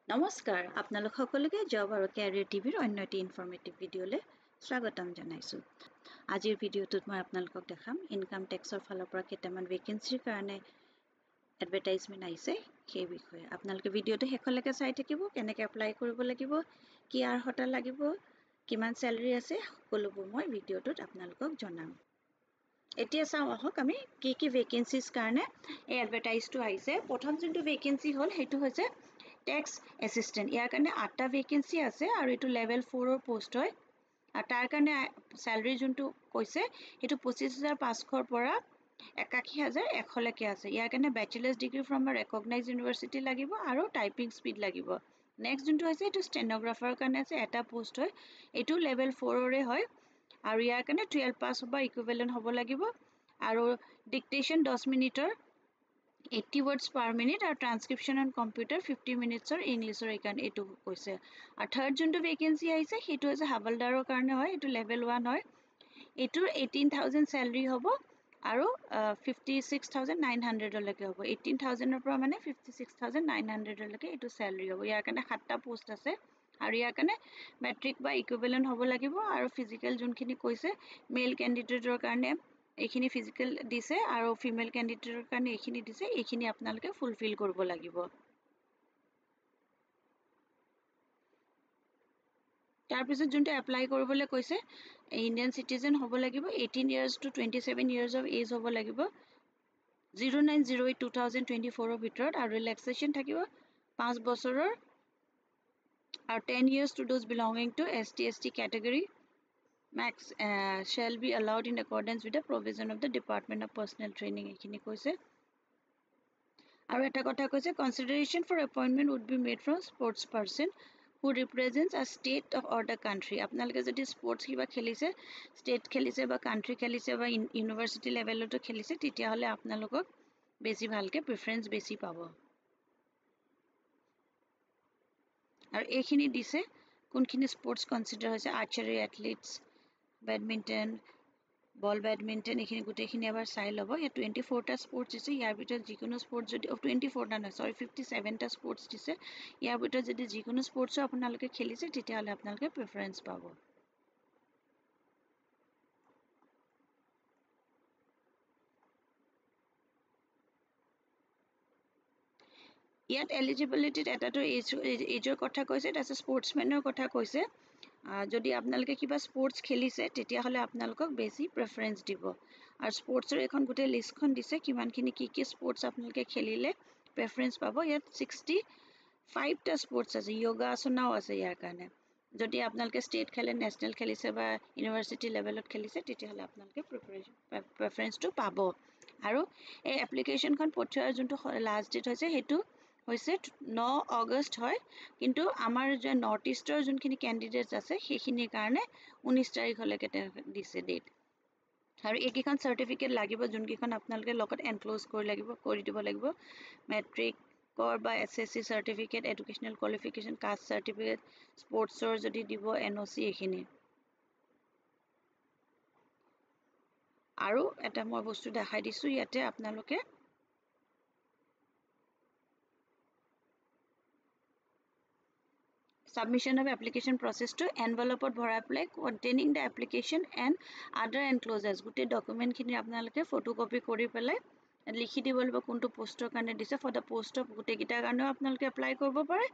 নমস্কাৰ আপোনালোক সকলোকে জব আৰু ক্যাৰিয়াৰ টিভিৰ অন্য এটি ইনফৰমেটিভ ভিডিঅ'লৈ স্বাগতম জনাইছো। আজিৰ ভিডিঅ'টোত মই আপোনালোকক দেখাম ইনকাম টেক্সৰ ফালৰ পৰা কেইটামান ভেকেন্সিৰ কাৰণে এডভাৰটাইজমেন্ট আহিছে সেই বিষয়ে। আপোনালোকে ভিডিঅ'টো শেষলৈকে চাই থাকিব, কেনেকৈ এপ্লাই কৰিব লাগিব, কি আৰ্হতা লাগিব, কিমান স্যালাৰি আছে, সকলোবোৰ মই ভিডিঅ'টোত আপোনালোকক জনাম। এতিয়া চাওঁ আহক আমি কি ভেকেন্সিজ কাৰণে এই এডভাৰটাইজটো আহিছে। প্ৰথম যোনটো ভেকেন্সি হ'ল সেইটো হৈছে টেক্স এসিস্টেন্ট। ইয়াৰ কাৰণে 8টা ভেকেন্সি আছে আৰু এটো লেভেল 4ৰ পোষ্ট হয়। আৰু তাৰ কাৰণে স্যালাৰি যোনটো কৈছে সেইটো 25,500ৰ পৰা 81,100 লৈকে আছে। ইয়াৰ কাৰণে ব্যাচেলাৰ্ছ ডিগ্ৰী ফ্ৰম আ ৰেকগনাইজড ইউনিভাৰ্সিটি লাগিব আৰু টাইপিং স্পিড লাগিব। নেক্সট যোনটো হৈছে এটো ষ্টেনোগ্ৰাফাৰ কাৰণে আছে, এটা পোষ্ট হয়। এটো লেভেল 4ৰে হয় আৰু ইয়াৰ কাৰণে 12 পাছ বা ইকুইভ্যালেন্ট হ'ব লাগিব আৰু ডিক্টেশন 10 মিনিটৰ 80 words per minute আৰু ট্ৰান্সক্ৰিপশন অন কম্পিউটাৰ 50 minutesৰ ইংলিছৰ এইকাৰণে এইটো কৈছে। আৰু থাৰ্ড যোনটো ভেকেন্সি আহিছে সেইটো হৈছে হাবলদাৰৰ কাৰণে হয়, এইটো লেভেল 1 হয়। এইটোৰ 18,000 স্যালাৰি হ'ব আৰু 56,900 লৈকে হ'ব। 18,000ৰ পৰা মানে 56,900 লৈকে এইটো স্যালাৰি হ'ব। ইয়াৰ কাৰণে 7টা পোষ্ট আছে আৰু ইয়াৰ কাৰণে মেট্ৰিক বা ইকুইভ্যালেন্ট হ'ব লাগিব আৰু ফিজিক্যাল যোনখিনি কৈছে মেল ক্যান্ডিডেটৰ কাৰণে এইখিনি ফিজিক্যাল দিছে আৰু ফিমেল ক্যান্ডিডেটৰ কাৰণে এইখিনি দিছে, এইখিনি আপোনালোকে ফুলফিল কৰিব লাগিব। তাৰ পিছত যোনটো এপ্লাই কৰিবলৈ কৈছে ইণ্ডিয়ান সিটিজেন হ'ব লাগিব, 18 years to 27 years of age হ'ব লাগিব, 09/08/2024 ৰ ভিতৰত আৰু ৰিলেক্সেশন থাকিব 5 বছৰৰ আৰু 10 years to those belonging to ST/ST category. Max shall be allowed in accordance with the provision of the Department of Personal Training এইখিনি কৈছে। আৰু এটা কথা কৈছে consideration for appointment would be made from sports person who represents a state or the country. আপোনালোকে যদি sports কিবা খেলিছে, স্টেট খেলিছে বা কান্ট্রি খেলিছে বা ইউনিভাৰ্সিটি লেভেলতো খেলিছে তেতিয়া হলে আপোনালোকক বেছি ভালকে প্ৰেফাৰেন্স বেছি পাব। আৰু এইখিনি দিছে কোনখিনি স্পোৰ্টস কনসিডাৰ হৈছে আৰ্চাৰি, এথলেটিক্স, বেডমিন্টন, বল বেডমিন্টন, এইখিনি গোটেইখিনি এবাৰ চাই ল'ব। ইয়াত 24টা স্পোৰ্টস দিছে, ইয়াৰ ভিতৰত যিকোনো স্পোৰ্টস যদি 24টা নহয় সৰি 57টা স্পোৰ্টস দিছে, ইয়াৰ ভিতৰত যদি যিকোনো স্পোৰ্টসও আপোনালোকে খেলিছে তেতিয়া হলে আপোনালোকে প্ৰেফাৰেন্স পাব। ইয়াত এলিজিবিলিটিত এটাটো এজৰ কথা কৈছে, তাৰপিছত স্পোৰ্টসমেনৰ কথা কৈছে। যদি আপোনালোকে কিবা স্পোৰ্টস খেলিছে তেতিয়া হলে আপোনালোকক বেছি প্ৰেফাৰেন্স দিব। আৰু স্পোৰ্টসৰ এখন গোটেই লিষ্টখন দিছে কিমানখিনি কি স্পোৰ্টস আপোনালোকে খেলিলে প্ৰেফাৰেন্স পাব। ইয়াত 65টা স্পোৰ্টস আছে, যোগা আসনাও আছে ইয়াৰ কাৰণে। যদি আপোনালোকে ষ্টেট খেলে, নেশনেল খেলিছে বা ইউনিভাৰ্সিটি লেভেলত খেলিছে তেতিয়া হলে আপোনালোকে প্ৰেফাৰেন্সটো পাব। আৰু এই এপ্লিকেশনখন পঠিওৱাৰ যোনটো লাষ্ট ডেট হৈছে সেইটো হৈছে 9 আগষ্ট হয়, কিন্তু আমাৰ যে নৰ্থ ইষ্টৰ যোনখিনি ক্যান্ডিডেটস আছে সেইখিনিৰ কাৰণে 19 তাৰিখলৈকে দিছে ডেট। আৰু এইকেইখন সাৰ্টিফিকেট লাগিব যোনকেইখন আপোনালোকে লগত এনক্লোজ কৰি দিব লাগিব। মেট্ৰিকৰ বা SSC certificate, educational qualification, caste certificate, স্পোৰ্টসৰ যদি দিব NOC এইখিনি। আৰু এটা মই বস্তু দেখাই দিছো ইয়াতে আপোনালোকে submission of application process to envelope ভৰাই পেলাই containing the application and other enclosures গোটেই ডকুমেন্ট খিনি আপোনালোকে ফটোকপি কৰি পেলাই লিখি দিব লাগিব কোনটো পোষ্টৰ কাৰণে দিছে। ফৰ দা পোষ্ট অফ গোটেইকেইটাৰ কাৰণেও আপোনালোকে এপ্লাই কৰিব পাৰে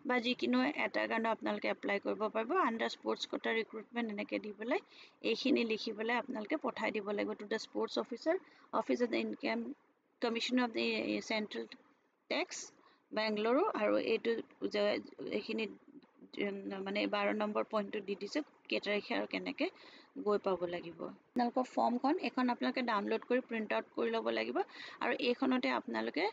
বা যিকিনো এটাৰ কাৰণে আপোনালোকে এপ্লাই কৰিব পাৰিব। আন্ডাৰ স্পোৰ্টস কোটা ৰিক্ৰুটমেন্ট এনেকৈ দি পেলাই এইখিনি লিখি পেলাই আপোনালোকে পঠাই দিব লাগিব to the sports officer, office of the income commission of the central tax Bengaluru. আৰু এইটো এইখিনি মানে 12 নম্বৰ পইণ্টটো দি দিছে কেই তাৰিখে আৰু কেনেকৈ গৈ পাব লাগিব। আপোনালোকৰ ফৰ্মখন এখন আপোনালোকে ডাউনলোড কৰি প্ৰিন্ট আউট কৰি ল'ব লাগিব আৰু এইখনতে আপোনালোকে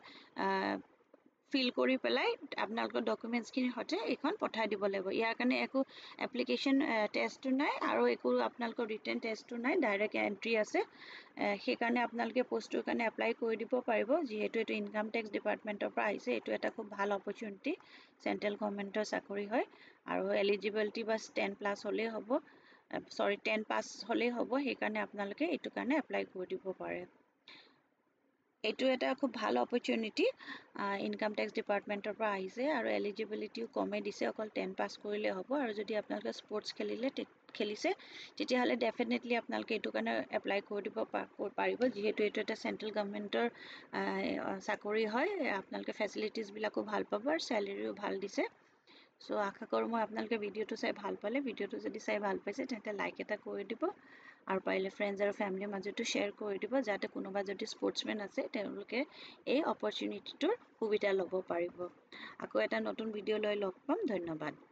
ফিল কৰি পেলাই আপোনালোকৰ ডকুমেন্টছখিনিৰ সৈতে এইখন পঠাই দিব লাগিব। ইয়াৰ কাৰণে একো এপ্লিকেশন টেষ্টটো নাই আৰু একো আপোনালোকৰ ৰিটেন টেষ্টটো নাই, ডাইৰেক্ট এন্ট্ৰি আছে। সেইকাৰণে আপোনালোকে পোষ্টৰ কাৰণে এপ্লাই কৰি দিব পাৰিব। যিহেতু এইটো ইনকাম টেক্স ডিপাৰ্টমেন্টৰ পৰা আহিছে, এইটো এটা খুব ভাল অপৰচুনিটি, চেন্ট্ৰেল গভৰ্ণমেন্টৰ চাকৰি হয় আৰু এলিজিবিলিটি বাস 10+ হ'লেই হ'ব, 10 পাছ হ'লেই হ'ব। সেইকাৰণে আপোনালোকে এইটো কাৰণে এপ্লাই কৰি দিব পাৰে। এইটো এটা খুব ভাল অপৰচুনিটি ইনকাম টেক্স ডিপাৰ্টমেণ্টৰ পৰা আহিছে আৰু এলিজিবিলিটিও কমে দিছে অকল 10 পাছ কৰিলে হ'ব আৰু যদি আপোনালোকে স্পৰ্টছ খেলিছে তেতিয়াহ'লে ডেফিনেটলি আপোনালোকে এইটো কাৰণে এপ্লাই কৰি দিব পাৰিব যিহেতু এইটো এটা চেণ্ট্ৰেল গভৰ্ণমেণ্টৰ চাকৰি হয় আপোনালোকে ফেচিলিটিজবিলাকো ভাল পাব আৰু চেলেৰিও ভাল দিছে চ' আশা কৰোঁ মই আপোনালোকে ভিডিঅ'টো চাই ভাল পালে ভিডিঅ'টো যদি চাই ভাল পাইছে তেন্তে লাইক এটা কৰি দিব আৰু পাৰিলে ফ্ৰেণ্ডছ আৰু ফেমিলিৰ মাজতো শ্বেয়াৰ কৰি দিব যাতে কোনোবা যদি স্পৰ্টছমেন আছে তেওঁলোকে এই অপৰচুনিটিটোৰ সুবিধা ল'ব পাৰিব আকৌ এটা নতুন ভিডিঅ' লৈ লগ পাম ধন্যবাদ